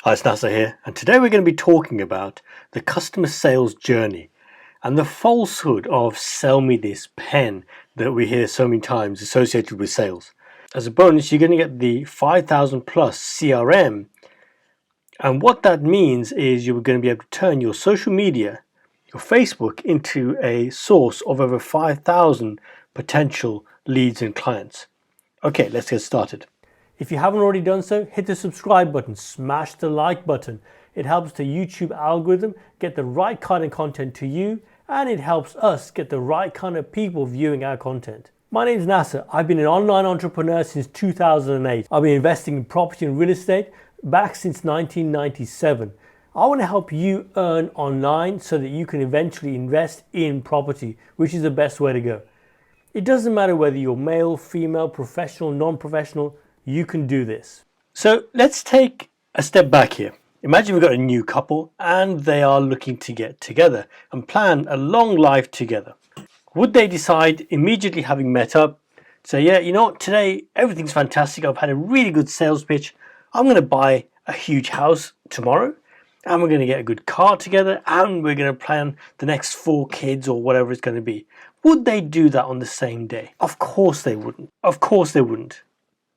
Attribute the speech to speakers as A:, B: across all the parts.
A: Hi, it's Nasser here, and today we're going to be talking about the customer sales journey and the falsehood of sell me this pen that we hear so many times associated with sales. As a bonus, you're going to get the 5,000 plus CRM, and what that means is you're going to be able to turn your social media, your Facebook, into a source of over 5,000 potential leads and clients. Okay, let's get started. If you haven't already done so, hit the subscribe button, smash the like button. It helps the YouTube algorithm get the right kind of content to you, and it helps us get the right kind of people viewing our content. My name is Nasser. I've been an online entrepreneur since 2008. I've been investing in property and real estate back since 1997. I want to help you earn online so that you can eventually invest in property, which is the best way to go. It doesn't matter whether you're male, female, professional, non-professional, you can do this. So let's take a step back here. Imagine we've got a new couple and they are looking to get together and plan a long life together. Would they decide immediately, having met up, say, yeah, you know what, today everything's fantastic, I've had a really good sales pitch, I'm going to buy a huge house tomorrow, and we're going to get a good car together, and we're going to plan the next 4 kids or whatever it's going to be? Would they do that on the same day? Of course they wouldn't. Of course they wouldn't.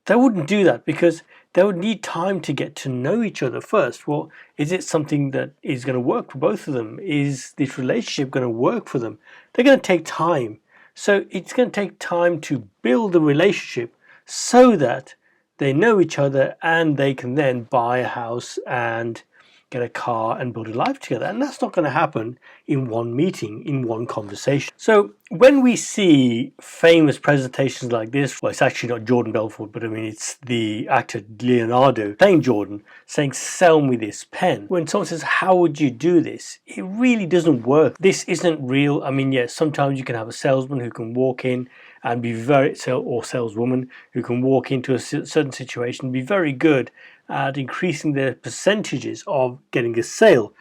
A: They wouldn't do that because they would need time to get to know each other first. Well, is it something that is going to work for both of them? Is this relationship going to work for them? They're going to take time. So it's going to take time to build the relationship so that they know each other and they can then buy a house and get a car and build a life together. And that's not going to happen in one meeting, in one conversation. So when we see famous presentations like this, well, it's actually not Jordan Belfort, but I mean, it's the actor Leonardo playing Jordan saying, sell me this pen. When someone says, how would you do this? It really doesn't work. This isn't real. I mean, yes, sometimes you can have a salesman who can walk in and be or saleswoman who can walk into a certain situation, be very good at increasing their percentages of getting a sale.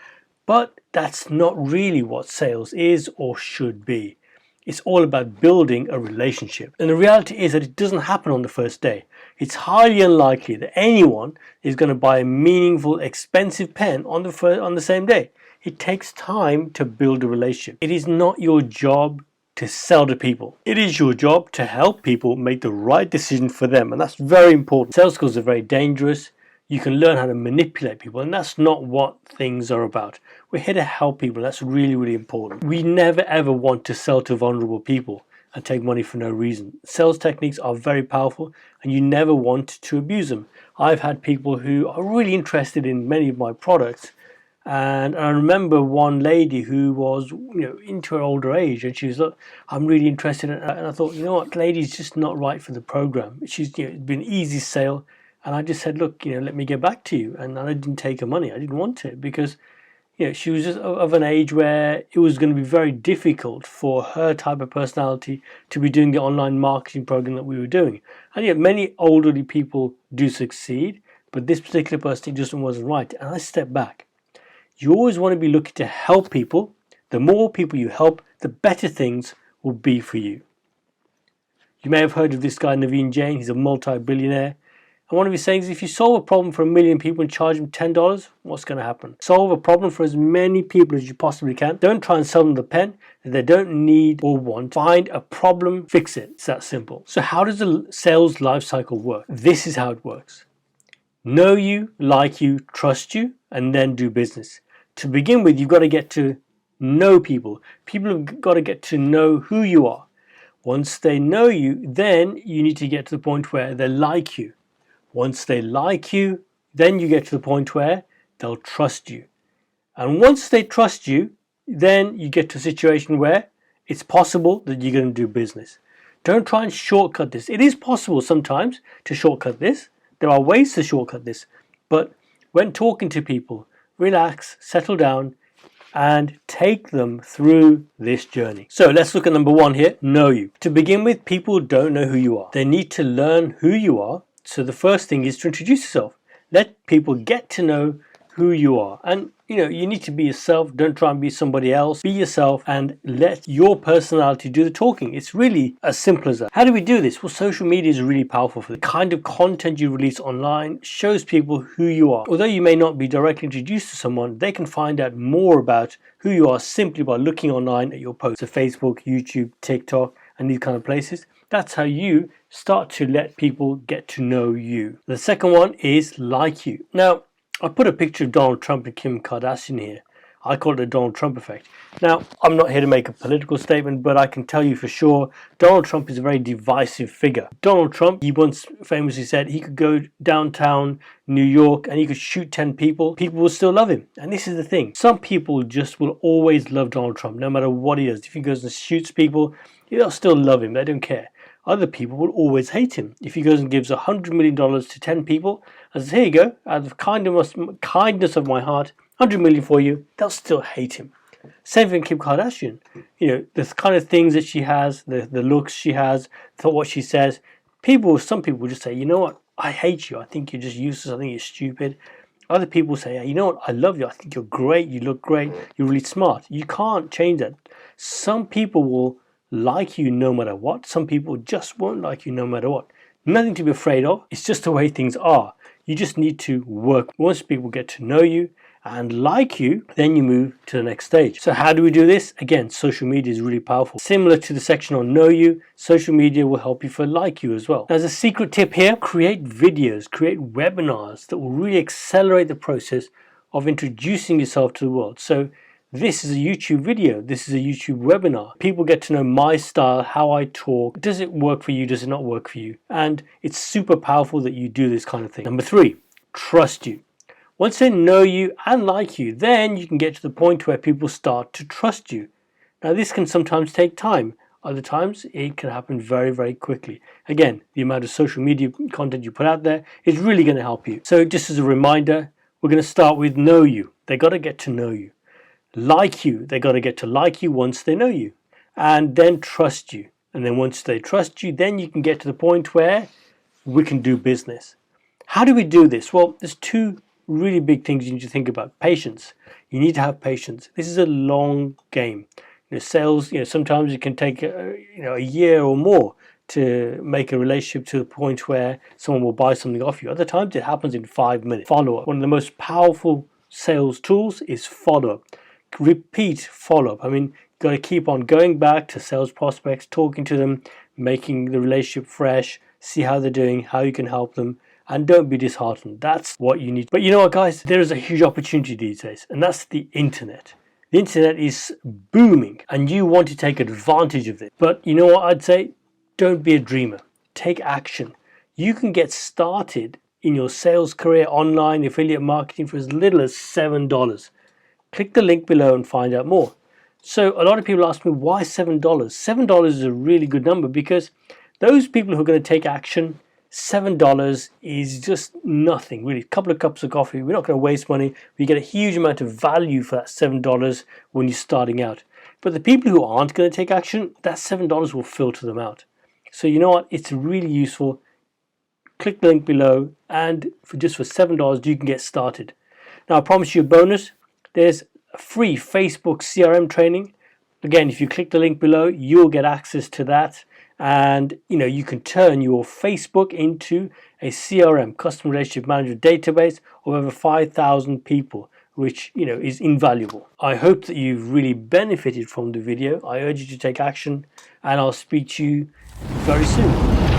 A: But that's not really what sales is or should be. It's all about building a relationship. And the reality is that it doesn't happen on the first day. It's highly unlikely that anyone is going to buy a meaningful, expensive pen on the same day. It takes time to build a relationship. It is not your job to sell to people. It is your job to help people make the right decision for them, and that's very important. Sales skills are very dangerous. You can learn how to manipulate people, and that's not what things are about. We're here to help people. That's really, really important. We never ever want to sell to vulnerable people and take money for no reason. Sales techniques are very powerful, and you never want to abuse them. I've had people who are really interested in many of my products, and I remember one lady who was, into her older age, and she was, look, I'm really interested in it. And I thought, you know what, the lady's just not right for the program. She's been an easy sale. And I just said, look, let me get back to you. And I didn't take her money. I didn't want it because, she was just of an age where it was going to be very difficult for her type of personality to be doing the online marketing program that we were doing. And yet many elderly people do succeed, but this particular person just wasn't right. And I stepped back. You always want to be looking to help people. The more people you help, the better things will be for you. You may have heard of this guy, Navin Jain. He's a multi-billionaire. And one of his sayings is, if you solve a problem for 1 million people and charge them $10, what's going to happen? Solve a problem for as many people as you possibly can. Don't try and sell them the pen that they don't need or want. Find a problem, fix it. It's that simple. So how does the sales life cycle work? This is how it works. Know you, like you, trust you, and then do business. To begin with, you've got to get to know people. People have got to get to know who you are. Once they know you, then you need to get to the point where they like you. Once they like you, then you get to the point where they'll trust you. And once they trust you, then you get to a situation where it's possible that you're going to do business. Don't try and shortcut this. It is possible sometimes to shortcut this. There are ways to shortcut this. But when talking to people, relax, settle down, and take them through this journey. So let's look at number 1 here, know you. To begin with, people don't know who you are. They need to learn who you are. So the first thing is to introduce yourself. Let people get to know who you are. And you need to be yourself. Don't try and be somebody else. Be yourself and let your personality do the talking. It's really as simple as that. How do we do this? Well, social media is really powerful for the kind of content you release online shows people who you are. Although you may not be directly introduced to someone, they can find out more about who you are simply by looking online at your posts. So Facebook, YouTube, TikTok, and these kind of places. That's how you start to let people get to know you. The second one is like you. Now, I put a picture of Donald Trump and Kim Kardashian here. I call it the Donald Trump effect. Now, I'm not here to make a political statement, but I can tell you for sure, Donald Trump is a very divisive figure. Donald Trump, he once famously said he could go downtown New York and he could shoot 10 people. People will still love him. And this is the thing. Some people just will always love Donald Trump, no matter what he does. If he goes and shoots people, they'll still love him. They don't care. Other people will always hate him. If he goes and gives $100 million to 10 people and says, here you go, out of kindness of my heart, 100 million for you, they'll still hate him. Same thing with Kim Kardashian. The kind of things that she has, the looks she has, what she says, some people will just say, you know what, I hate you. I think you're just useless. I think you're stupid. Other people say, you know what, I love you. I think you're great. You look great. You're really smart. You can't change that. Some people will like you no matter what. Some people just won't like you no matter what. Nothing to be afraid of. It's just the way things are. You just need to work. Once people get to know you and like you, then you move to the next stage. So how do we do this? Again, social media is really powerful. Similar to the section on know you, social media will help you for like you as well. As a secret tip here, create videos, create webinars that will really accelerate the process of introducing yourself to the world. So this is a YouTube video. This is a YouTube webinar. People get to know my style, how I talk. Does it work for you? Does it not work for you? And it's super powerful that you do this kind of thing. Number 3, trust you. Once they know you and like you, then you can get to the point where people start to trust you. Now, this can sometimes take time. Other times, it can happen very, very quickly. Again, the amount of social media content you put out there is really going to help you. So just as a reminder, we're going to start with know you. They got to get to know you. Like you, they got to get to like you once they know you, and then trust you. And then once they trust you, then you can get to the point where we can do business. How do we do this? Well, there's 2 really big things you need to think about. Patience. You need to have patience. This is a long game. Sales, sometimes it can take a year or more to make a relationship to the point where someone will buy something off you. Other times it happens in 5 minutes. Follow-up. One of the most powerful sales tools is follow-up. Repeat follow-up. You've got to keep on going back to sales prospects, talking to them, making the relationship fresh, see how they're doing, how you can help them, and don't be disheartened. That's what you need. But you know what, guys? There is a huge opportunity these days, and that's the internet. The internet is booming, and you want to take advantage of it. But you know what I'd say? Don't be a dreamer. Take action. You can get started in your sales career online, affiliate marketing, for as little as $7. Click the link below and find out more. So a lot of people ask me, why $7? $7 is a really good number because those people who are going to take action, $7 is just nothing, really. A couple of cups of coffee. We're not going to waste money. We get a huge amount of value for that $7 when you're starting out. But the people who aren't going to take action, that $7 will filter them out. So you know what? It's really useful. Click the link below, and for $7 you can get started. Now I promise you a bonus. There's a free Facebook CRM training. Again, if you click the link below, you'll get access to that. And you can turn your Facebook into a CRM, customer relationship manager database of over 5,000 people, which is invaluable. I hope that you've really benefited from the video. I urge you to take action, and I'll speak to you very soon.